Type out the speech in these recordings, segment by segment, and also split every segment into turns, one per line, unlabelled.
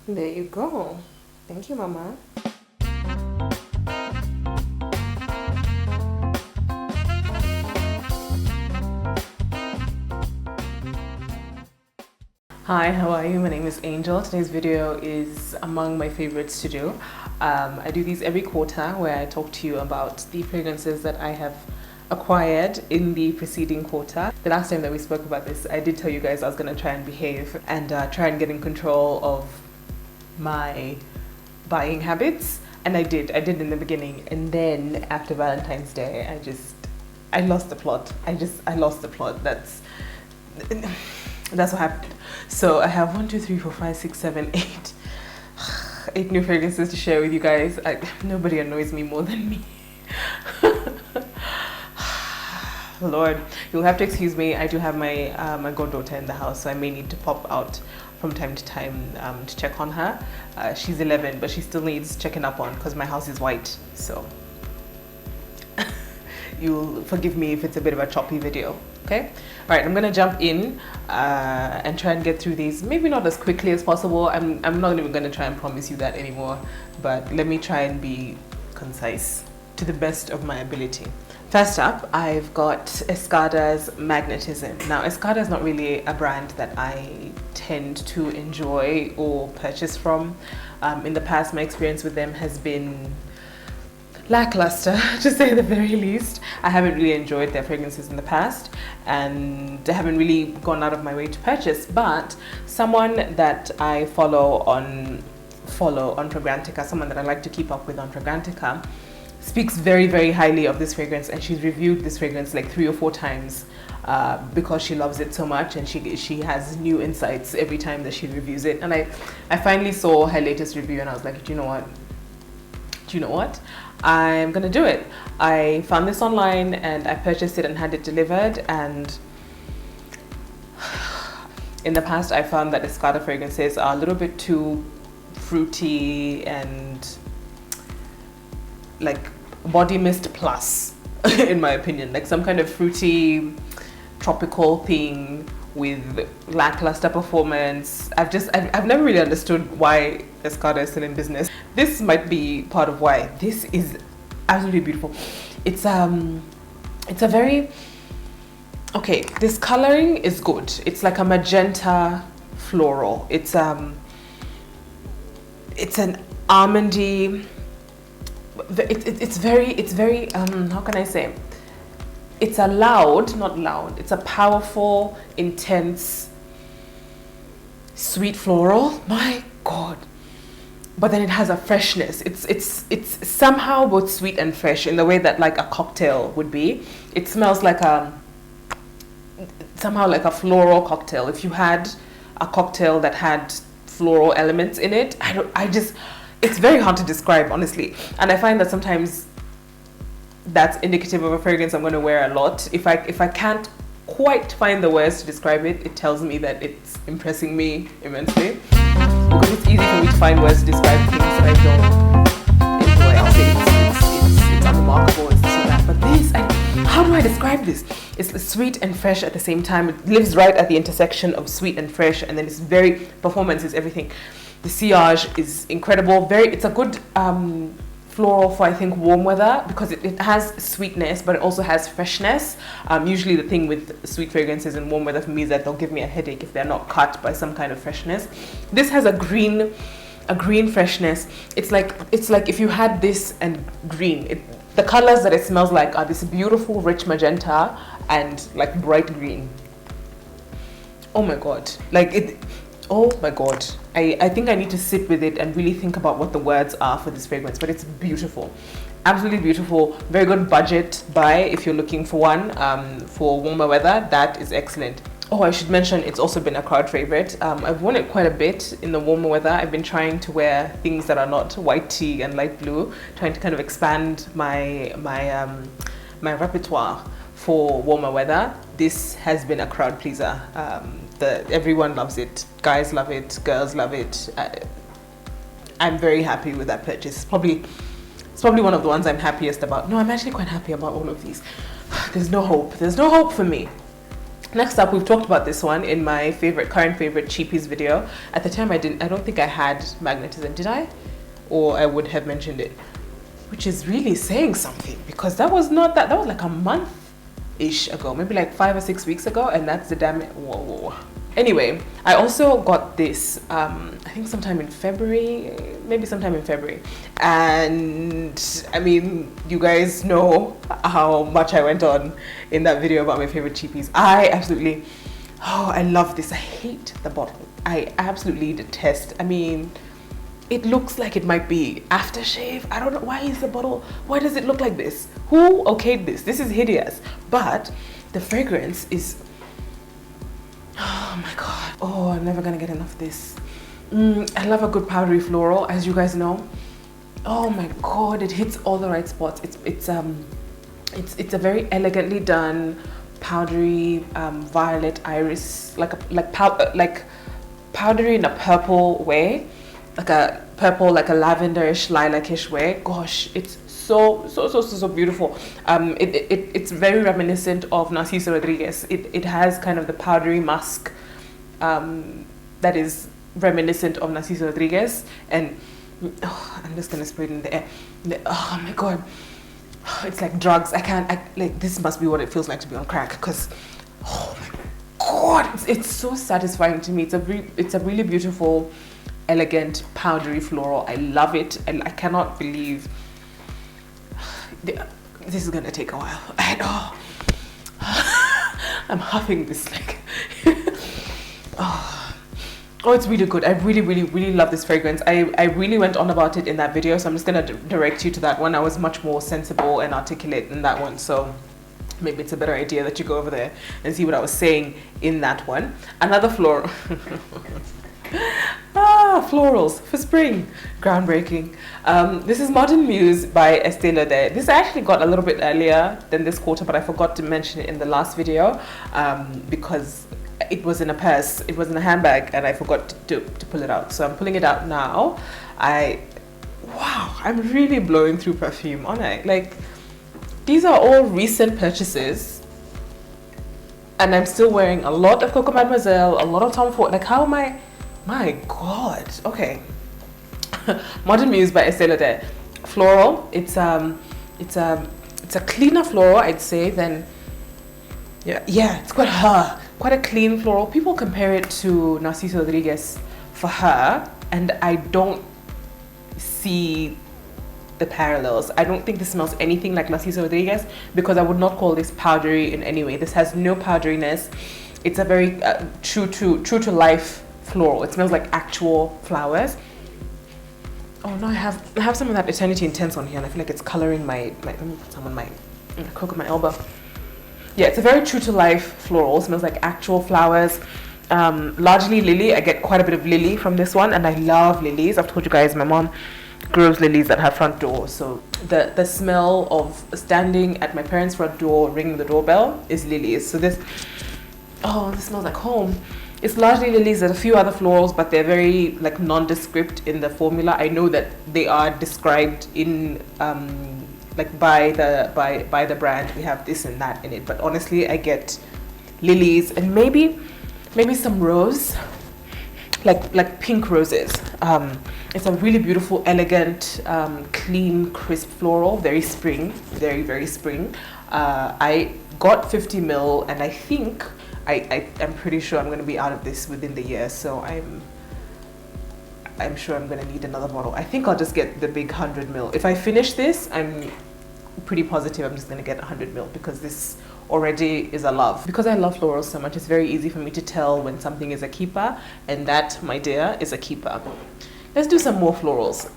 There you go. Thank you, Mama. Hi, how are you? My name is Angel. Today's video is among my favorites to do. I do these every quarter where I talk to you about the fragrances that I have acquired in the preceding quarter. The last time that we spoke about this, I did tell you guys I was going to try and behave and try and get in control of my buying habits, and I did in the beginning, and then after Valentine's Day I lost the plot. I lost the plot. That's what happened. So I have 1, 2, 3, 4, 5, 6, 7, 8 new fragrances to share with you guys. Nobody annoys me more than me. Lord, you'll have to excuse me. I do have my my goddaughter in the house, so I may need to pop out from time to time to check on her. She's 11, but she still needs checking up on because my house is white. So you'll forgive me if it's a bit of a choppy video. Okay, all right, I'm gonna jump in and try and get through these, maybe not as quickly as possible. I'm not even gonna try and promise you that anymore, but let me try and be concise to the best of my ability. First up, I've got Escada's Magnetism. Now, Escada is not really a brand that I tend to enjoy or purchase from. In the past, my experience with them has been lackluster, to say the very least. I haven't really enjoyed their fragrances in the past, and I haven't really gone out of my way to purchase. But someone that I follow on Fragrantica, someone that I like to keep up with on Fragrantica, speaks very, very highly of this fragrance, and she's reviewed this fragrance like 3 or 4 times because she loves it so much, and she has new insights every time that she reviews it. And I finally saw her latest review, and I was like, do you know what? I'm gonna do it. I found this online and I purchased it and had it delivered, and in the past I found that Escada fragrances are a little bit too fruity and like body mist plus in my opinion, like some kind of fruity tropical thing with lackluster performance. I've never really understood why Escada is still in business. This might be part of why. This is absolutely beautiful. It's a very, okay, this coloring is good. It's like a magenta floral. It's an almondy, it's very how can I say, it's a it's a powerful, intense, sweet floral. My God. But then it has a freshness. It's somehow both sweet and fresh in the way that like a cocktail would be. It smells like somehow like a floral cocktail. If you had a cocktail that had floral elements in it, it's very hard to describe, honestly. And I find that sometimes that's indicative of a fragrance I'm going to wear a lot. If I can't quite find the words to describe it, it tells me that it's impressing me immensely. Because it's easy for me to find words to describe things that I don't enjoy. I'll say it's unremarkable, it's this or that. But this, how do I describe this? It's sweet and fresh at the same time. It lives right at the intersection of sweet and fresh, and then it's very, performance is everything. The sillage is incredible. It's a good floral for, I think, warm weather, because it has sweetness, but it also has freshness. Usually the thing with sweet fragrances in warm weather for me is that they'll give me a headache if they're not cut by some kind of freshness. This has a green freshness. It's like if you had this and green. The colors that it smells like are this beautiful rich magenta and like bright green. Oh my God, oh my God. I think I need to sit with it and really think about what the words are for this fragrance, but it's beautiful. Absolutely beautiful. Very good budget buy if you're looking for one for warmer weather. That is excellent. Oh, I should mention it's also been a crowd favorite. I've worn it quite a bit in the warmer weather. I've been trying to wear things that are not white tea and light blue, trying to kind of expand my repertoire for warmer weather. This has been a crowd pleaser. Everyone loves it. Guys love it. Girls love it. I'm very happy with that purchase. It's probably one of the ones I'm happiest about. No, I'm actually quite happy about all of these. There's no hope. There's no hope for me. Next up, we've talked about this one in my current favorite cheapies video. At the time, I don't think I had magnetism, did I? Or I would have mentioned it, which is really saying something, because that was like a month-ish ago, maybe like 5 or 6 weeks ago, and that's the damn, whoa. Anyway, I also got this, I think sometime in February, and I mean, you guys know how much I went on in that video about my favorite cheapies. I love this. I hate the bottle. I absolutely detest. I mean, it looks like it might be aftershave. I don't know, why does it look like this? Who okayed this? This is hideous. But the fragrance is, oh my god. Oh, I'm never gonna get enough of this. I love a good powdery floral, as you guys know. Oh my god, it hits all the right spots. It's a very elegantly done powdery violet iris, like powdery in a purple way, like a lavenderish, lilac-ish way. Gosh, it's so beautiful. It's very reminiscent of Narciso Rodriguez. It has kind of the powdery musk that is reminiscent of Narciso Rodriguez, and I'm just gonna spray it in the air. Oh my god, it's like drugs. Like, this must be what it feels like to be on crack, because oh my god, it's so satisfying to me. It's a really beautiful, elegant, powdery floral. I love it, and I cannot believe this is gonna take a while. I'm huffing this like oh, it's really good. I really love this fragrance. I really went on about it in that video, so I'm just gonna direct you to that one. I was much more sensible and articulate in that one, so maybe it's a better idea that you go over there and see what I was saying in that one. Another floral. Florals for spring, groundbreaking. This is Modern Muse by Estee Lauder. This I actually got a little bit earlier than this quarter, but I forgot to mention it in the last video because it was in a purse, it was in a handbag, and I forgot to pull it out. So I'm pulling it out now. Wow, I'm really blowing through perfume, aren't I? Like, these are all recent purchases, and I'm still wearing a lot of Coco Mademoiselle, a lot of Tom Ford. Like, how am I? My god. Okay. Modern Muse by Estee Lauder. Floral. It's a cleaner floral, I'd say, than it's quite a clean floral. People compare it to Narciso Rodriguez for her, and I don't see the parallels. I don't think this smells anything like Narciso Rodriguez, because I would not call this powdery in any way. This has no powderiness. It's a very true to life floral. It smells like actual flowers. Oh no, I have some of that Eternity Intense on here, and I feel like it's coloring my let me put some on my crook of my elbow. Yeah, it's a very true to life floral. It smells like actual flowers. Largely lily. I get quite a bit of lily from this one, and I love lilies. I've told you guys my mom grows lilies at her front door, so the smell of standing at my parents' front door ringing the doorbell is lilies. So this smells like home. It's largely lilies and a few other florals, but they're very like nondescript in the formula. I know that they are described in like by the brand. We have this and that in it, but honestly, I get lilies and maybe some rose, like pink roses. It's a really beautiful, elegant, clean, crisp floral. Very spring, very spring. I got 50 ml, and I think I'm pretty sure I'm going to be out of this within the year, so I'm sure I'm going to need another bottle. I think I'll just get the big 100 ml. If I finish this, I'm pretty positive I'm just going to get 100 ml, because this already is a love. Because I love florals so much, it's very easy for me to tell when something is a keeper, and that, my dear, is a keeper. Let's do some more florals.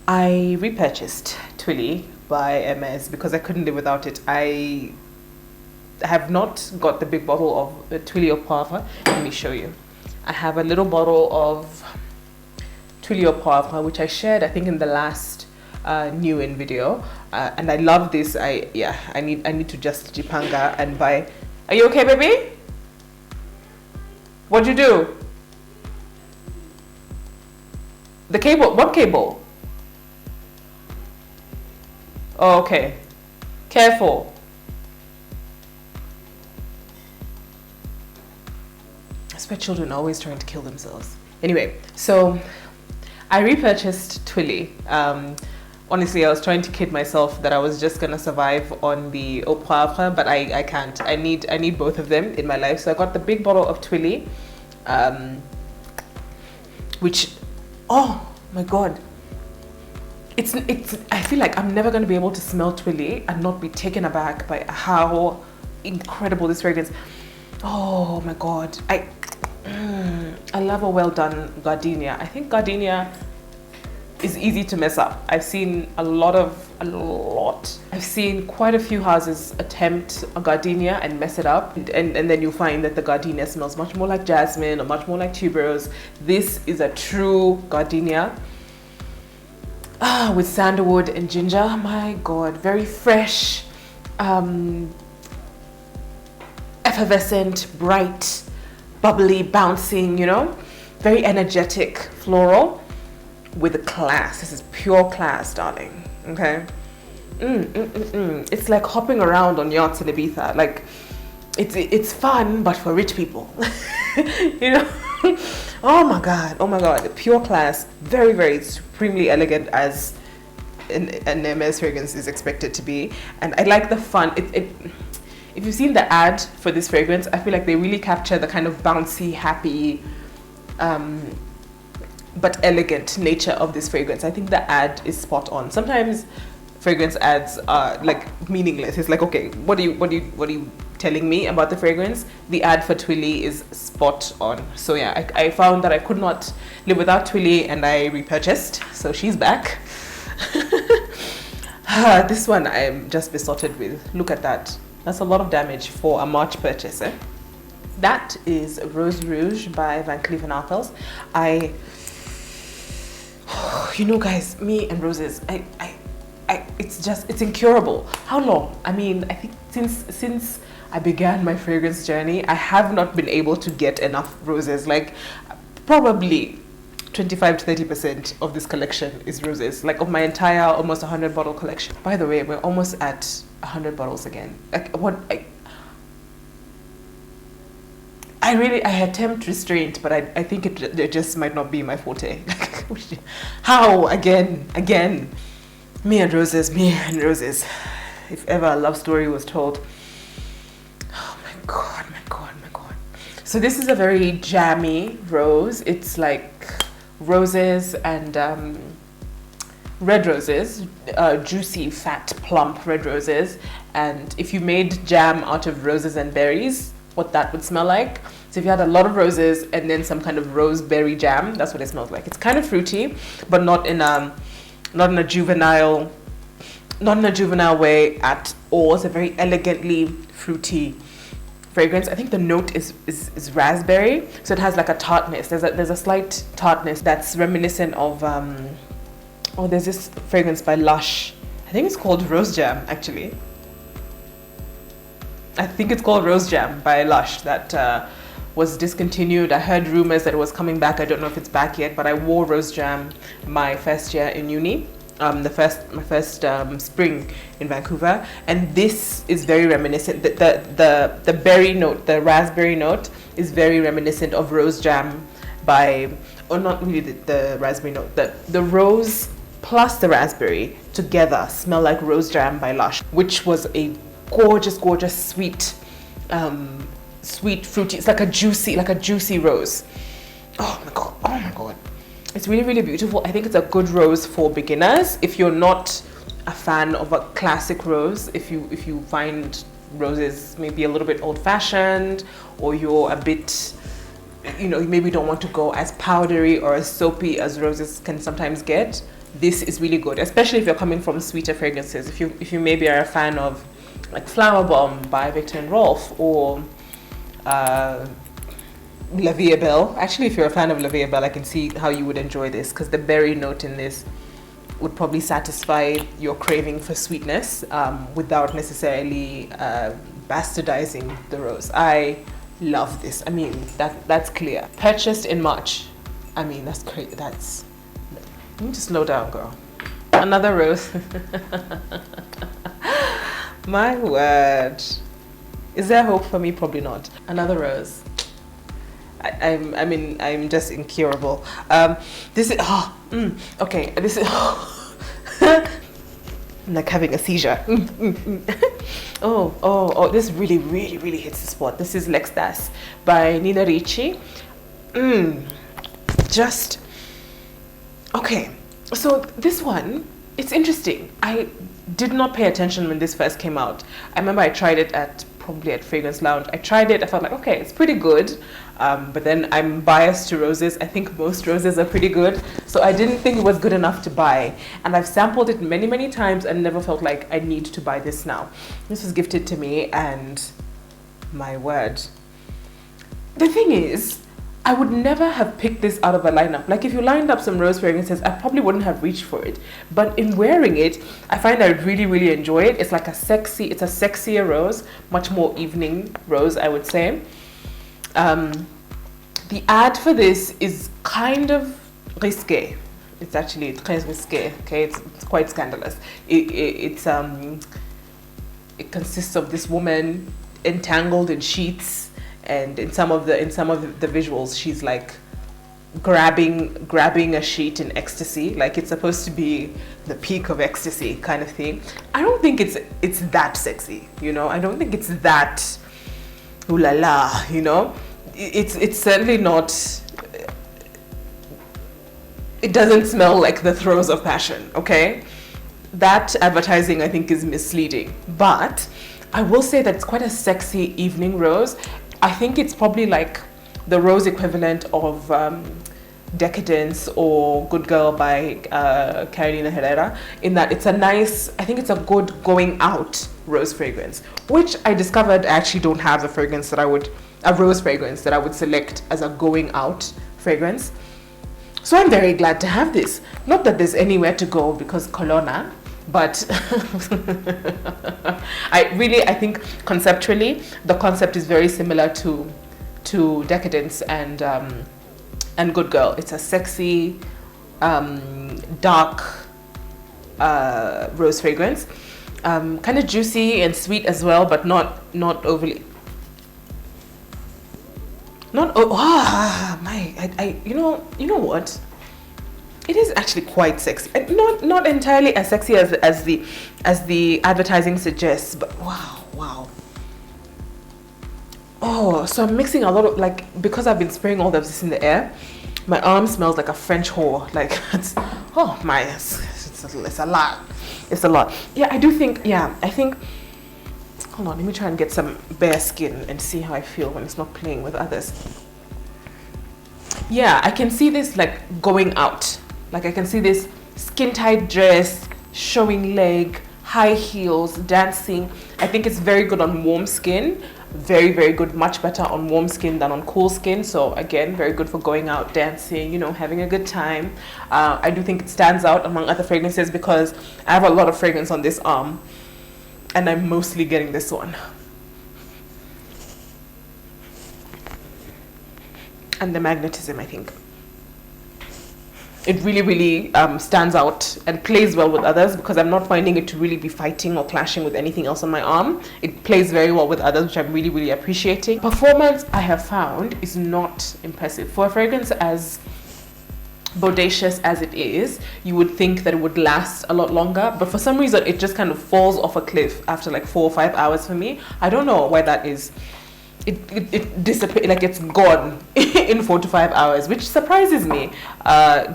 I repurchased Twilley by Hermes because I couldn't live without it. I have not got the big bottle of Twilley au Poivre. Let me show you. I have a little bottle of Twilley au Poivre, which I shared, I think, in the last new in video, and I love this. I need to just Jipanga and buy. Are you okay, baby? What'd you do? The cable. What cable? Oh, okay. Careful. That's why children are always trying to kill themselves. Anyway, so I repurchased Twilley. Honestly, I was trying to kid myself that I was just gonna survive on the Eau Poivre, but I can't. I need both of them in my life. So I got the big bottle of Twilley, which, oh my god, it's. I feel like I'm never gonna be able to smell Twilley and not be taken aback by how incredible this fragrance. Oh my god, I love a well done gardenia. I think gardenia is easy to mess up. I've seen I've seen quite a few houses attempt a gardenia and mess it up, and then you find that the gardenia smells much more like jasmine or much more like tuberose. This is a true gardenia, with sandalwood and ginger. My god, very fresh, effervescent, bright, bubbly, bouncing, you know, very energetic, floral, with a class. This is pure class, darling. Okay. It's like hopping around on yachts in Ibiza. Like, it's fun, but for rich people. You know. Oh my god, pure class. Very, very supremely elegant, as an Hermes fragrance is expected to be. And I like the fun. If you've seen the ad for this fragrance, I feel like they really capture the kind of bouncy, happy, but elegant nature of this fragrance. I think the ad is spot on. Sometimes fragrance ads are like meaningless. It's like, okay, what are you telling me about the fragrance? The ad for Twilley is spot on. So yeah, I found that I could not live without Twilley, and I repurchased. So she's back. This one I'm just besotted with. Look at that. That's a lot of damage for a March purchase. That is Rose Rouge by Van Cleef & Arpels. You know, guys, me and roses, it's incurable. How long? I mean, I think since I began my fragrance journey, I have not been able to get enough roses. Like, probably 25 to 30% of this collection is roses. Like, of my entire almost 100 bottle collection. By the way, we're almost at 100 bottles again. Like, I attempt restraint, but I think it just might not be my forte. How? Again. Me and roses. If ever a love story was told. Oh my god. So this is a very jammy rose. It's like roses and red roses, juicy, fat, plump red roses. And if you made jam out of roses and berries, what that would smell like. So if you had a lot of roses and then some kind of rose berry jam, that's what it smells like. It's kind of fruity, but not in a juvenile way at all. It's a very elegantly fruity fragrance. I think the note is raspberry, so it has like a tartness. There's a slight tartness that's reminiscent of there's this fragrance by Lush. I think it's called Rose Jam, actually. I think it's called Rose Jam by Lush that was discontinued. I heard rumors that it was coming back. I don't know if it's back yet, but I wore Rose Jam my first year in uni, my first spring in Vancouver, and this is very reminiscent. The berry note, the raspberry note, is very reminiscent of Rose Jam by, or not really the raspberry note, the rose plus the raspberry together smell like Rose Jam by Lush, which was a gorgeous, sweet, fruity. It's like a juicy rose. Oh my god. It's really, really beautiful. I think it's a good rose for beginners. If you're not a fan of a classic rose, if you find roses maybe a little bit old-fashioned, or you're a bit, you know, you maybe don't want to go as powdery or as soapy as roses can sometimes get, this is really good, especially if you're coming from sweeter fragrances. If you maybe are a fan of like Flower Bomb by Victor and Rolf, or La Vie est Belle. Actually, if you're a fan of La Vie est Belle, I can see how you would enjoy this, because the berry note in this would probably satisfy your craving for sweetness without necessarily bastardizing the rose. I love this. I mean, that's clear. Purchased in March. I mean, that's great. You need to slow down, girl. Another rose. My word. Is there hope for me? Probably not. Another rose. I'm just incurable. This is okay. This is I'm like having a seizure. Oh, this really hits the spot. This is L'Extase by Nina Ricci. Just okay. So this one, it's interesting. I did not pay attention when this first came out. I remember I tried it probably at Fragrance Lounge. I tried it, I felt like, okay, it's pretty good. But then I'm biased to roses. I think most roses are pretty good. So I didn't think it was good enough to buy. And I've sampled it many times and never felt like I need to buy this now. This was gifted to me and my word. The thing is, I would never have picked this out of a lineup. Like if you lined up some rose fragrances, I probably wouldn't have reached for it. But in wearing it, I find I really enjoy it. It's like it's a sexier rose, much more evening rose, I would say. The ad for this is kind of risque. It's actually très risque. Okay, it's quite scandalous. It consists of this woman entangled in sheets. And in some of the visuals, she's like grabbing a sheet in ecstasy, like it's supposed to be the peak of ecstasy kind of thing. I don't think it's that sexy, you know. I don't think it's that ooh la la, you know. It's certainly not. It doesn't smell like the throes of passion. Okay, that advertising I think is misleading, but I will say that it's quite a sexy evening rose. I think it's probably like the rose equivalent of Decadence or Good Girl by Carolina Herrera, in that it's a nice, I think it's a good going out rose fragrance, which I discovered I actually don't have a rose fragrance that I would select as a going out fragrance. So I'm very glad to have this. Not that there's anywhere to go because Colonna, but I think conceptually the concept is very similar to Decadence and Good Girl. It's a sexy dark rose fragrance, kind of juicy and sweet as well, but not overly. You know what? It is actually quite sexy, and not entirely as sexy as the advertising suggests, but wow. Oh, so I'm mixing a lot of, like, because I've been spraying all of this in the air, my arm smells like a French whore. Like it's a lot. It's a lot. Yeah, I do think. Yeah, I think. Hold on, let me try and get some bare skin and see how I feel when it's not playing with others. Yeah, I can see this like going out. Like I can see this skin-tight dress, showing leg, high heels, dancing. I think it's very good on warm skin. Very good, much better on warm skin than on cool skin. So again, very good for going out, dancing, you know, having a good time. I do think it stands out among other fragrances because I have a lot of fragrance on this arm and I'm mostly getting this one. And the magnetism, I think. It really stands out and plays well with others because I'm not finding it to really be fighting or clashing with anything else on my arm. It plays very well with others, which I'm really appreciating. Performance, I have found, is not impressive. For a fragrance as bodacious as it is, you would think that it would last a lot longer, but for some reason it just kind of falls off a cliff after like 4 or 5 hours for me. I don't know why that is. It disappears, like it's gone in 4 to 5 hours, which surprises me,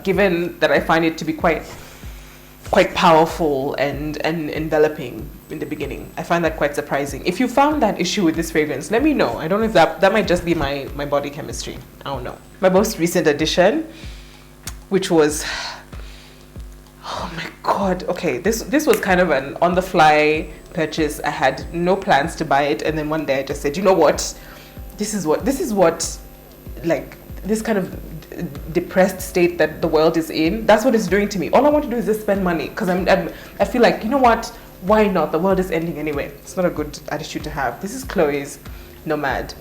given that I find it to be quite powerful and enveloping in the beginning. I find that quite surprising. If you found that issue with this fragrance, let me know. I don't know if that might just be my body chemistry. I don't know. My most recent addition, which was, oh my god, okay, this was kind of an on-the-fly purchase. I had no plans to buy it, and then one day I just said, you know what, this is what like this kind of depressed state that the world is in, that's what it's doing to me. All I want to do is just spend money because I feel like, you know what, why not? The world is ending anyway. It's not a good attitude to have. This is Chloe's Nomad.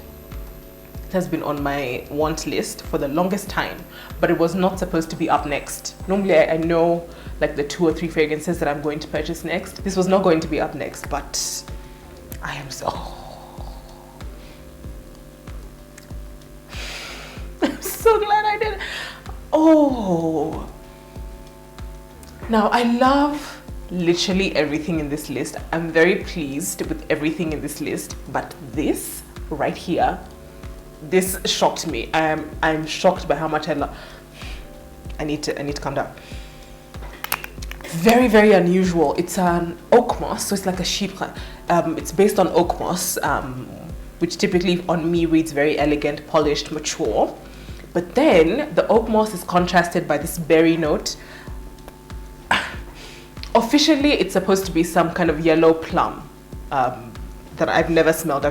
It has been on my want list for the longest time, but it was not supposed to be up next. Normally I know like the 2 or 3 fragrances that I'm going to purchase next. This was not going to be up next, but I am so... Oh, now I love literally everything in this list. I'm very pleased with everything in this list, but this right here, this shocked me. I'm shocked by how much I love. I need to calm down. Very, very unusual. It's an oak moss, so it's like a chypre. It's based on oak moss, which typically on me reads very elegant, polished, mature. But then the oak moss is contrasted by this berry note. Officially, it's supposed to be some kind of yellow plum that I've never smelled.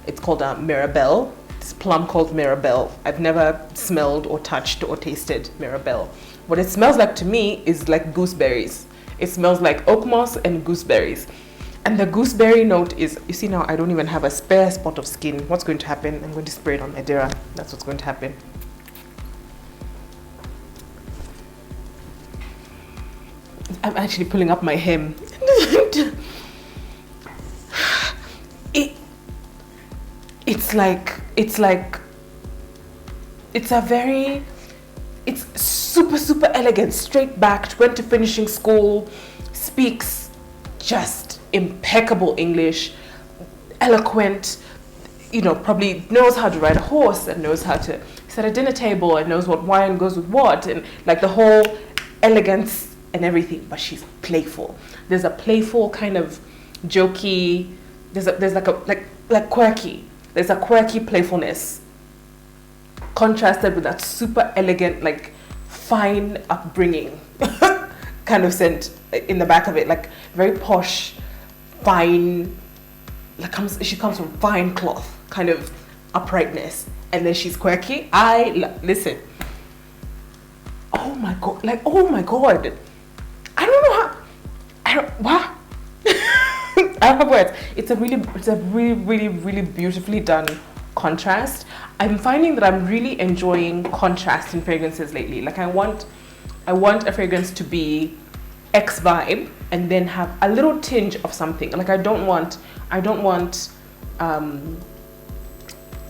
It's called a Mirabelle. This plum called Mirabelle. I've never smelled or touched or tasted Mirabelle. What it smells like to me is like gooseberries. It smells like oak moss and gooseberries. And the gooseberry note is, you see now, I don't even have a spare spot of skin. What's going to happen? I'm going to spray it on my dera. That's what's going to happen. I'm actually pulling up my hem. It's super elegant, straight backed, went to finishing school, speaks just impeccable English, eloquent, you know, probably knows how to ride a horse and knows how to sit at a dinner table and knows what wine goes with what, and like the whole elegance and everything. But she's playful. There's a playful kind of jokey, there's like quirky. There's a quirky playfulness contrasted with that super elegant, like fine upbringing kind of scent in the back of it, like very posh, fine, like she comes from fine cloth kind of uprightness, and then she's quirky. Listen, oh my god, I don't know how, what? I don't have words. It's a really beautifully done contrast. I'm finding that I'm really enjoying contrast in fragrances lately. Like I want a fragrance to be X vibe and then have a little tinge of something. Like I don't want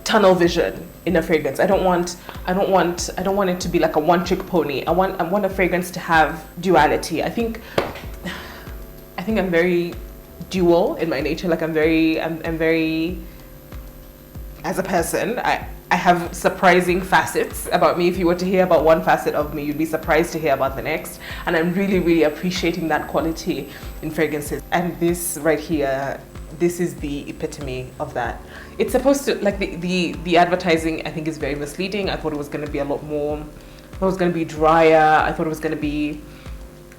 tunnel vision in a fragrance. I don't want it to be like a one-trick pony. I want a fragrance to have duality. I think I'm very dual in my nature. Like I'm very as a person, I have surprising facets about me. If you were to hear about one facet of me, you'd be surprised to hear about the next. And I'm really appreciating that quality in fragrances. And this right here, this is the epitome of that. It's supposed to, like the advertising, I think is very misleading. I thought it was going to be a lot more, I thought it was going to be drier. I thought it was going to be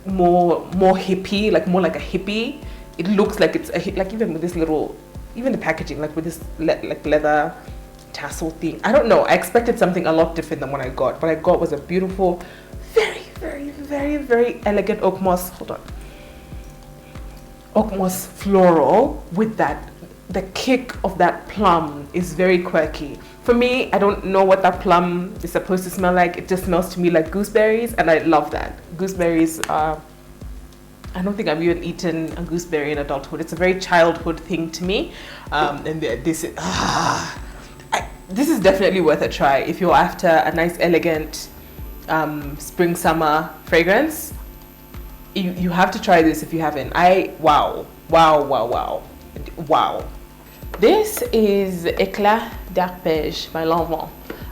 more hippie, like more like a hippie. It looks like it's like even with this little, even the packaging, like with this like leather tassel thing. I don't know. I expected something a lot different than what I got. What I got was a beautiful, very elegant oak moss. Hold on. Oak moss floral with that. The kick of that plum is very quirky. For me, I don't know what that plum is supposed to smell like. It just smells to me like gooseberries, and I love that. Gooseberries are. I don't think I've even eaten a gooseberry in adulthood. It's a very childhood thing to me. And this is definitely worth a try. If you're after a nice, elegant spring, summer fragrance, you have to try this if you haven't. Wow. This is Eclat d'Arpège by LANVIN.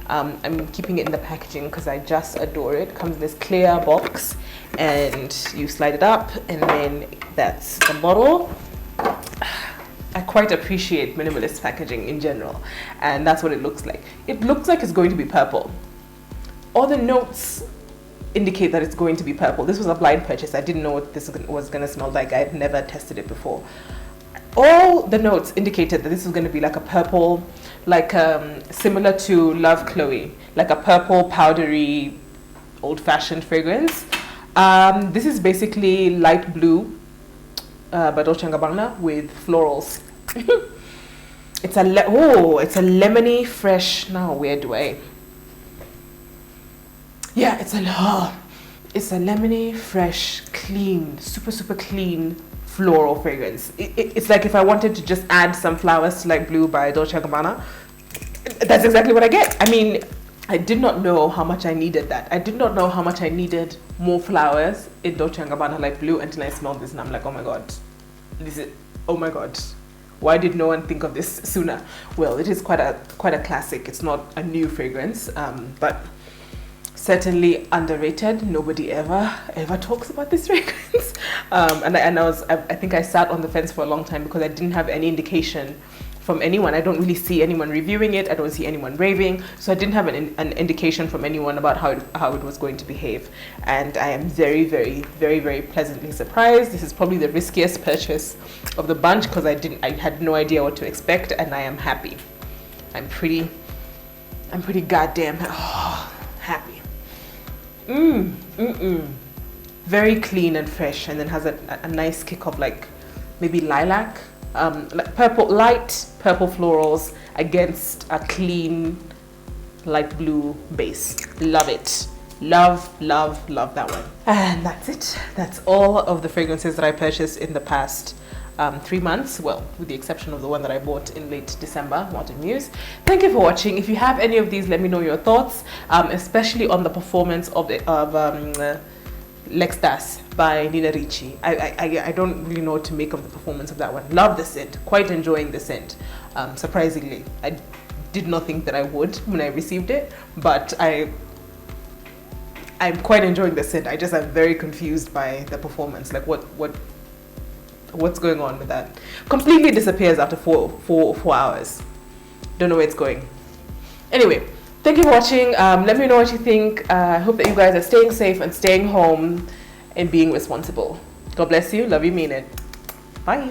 I'm keeping it in the packaging because I just adore it. It comes in this clear box and you slide it up, and then that's the bottle. I quite appreciate minimalist packaging in general, and that's what it looks like. It looks like it's going to be purple. All the notes indicate that it's going to be purple. This was a blind purchase. I didn't know what this was going to smell like. I had never tested it before. All the notes indicated that this was going to be like a purple, like similar to Love Chloe, like a purple powdery old-fashioned fragrance. This is basically light blue by Dolce & Gabbana with florals. It's a lemony fresh. Now where do I? Yeah, it's a lemony fresh, clean, super clean floral fragrance. It's like if I wanted to just add some flowers to like Blue by Dolce & Gabbana, that's exactly what I get. I mean, I did not know how much I needed that. I did not know how much I needed more flowers in Dolce & Gabbana Light Blue until I smelled this, and I'm like, oh my god, this is, oh my god, why did no one think of this sooner? Well, it is quite a classic. It's not a new fragrance, but certainly underrated. Nobody ever talks about this fragrance. I think I sat on the fence for a long time because I didn't have any indication from anyone. I don't really see anyone reviewing it. I don't see anyone raving. So I didn't have an indication from anyone about how it was going to behave. And I am very, very, very, very pleasantly surprised. This is probably the riskiest purchase of the bunch because I had no idea what to expect, and I am happy. I'm pretty goddamn happy. Very clean and fresh, and then has a nice kick of like maybe lilac, like light purple florals against a clean light blue base. Love it. Love that one. And that's it. That's all of the fragrances that I purchased in the past 3 months, well, with the exception of the one that I bought in late December, Modern Muse. Thank you for watching. If you have any of these, let me know your thoughts, especially on the performance of L'Extase by Nina Ricci. I don't really know what to make of the performance of that one. Love the scent, quite enjoying the scent. Surprisingly, I did not think that I would when I received it, but I'm quite enjoying the scent. I just am very confused by the performance. Like what's going on with that? Completely disappears after four hours. Don't know where it's going. Anyway, thank you for watching. Let me know what you think. I hope that you guys are staying safe and staying home and being responsible. God bless you. Love you, mean it. Bye.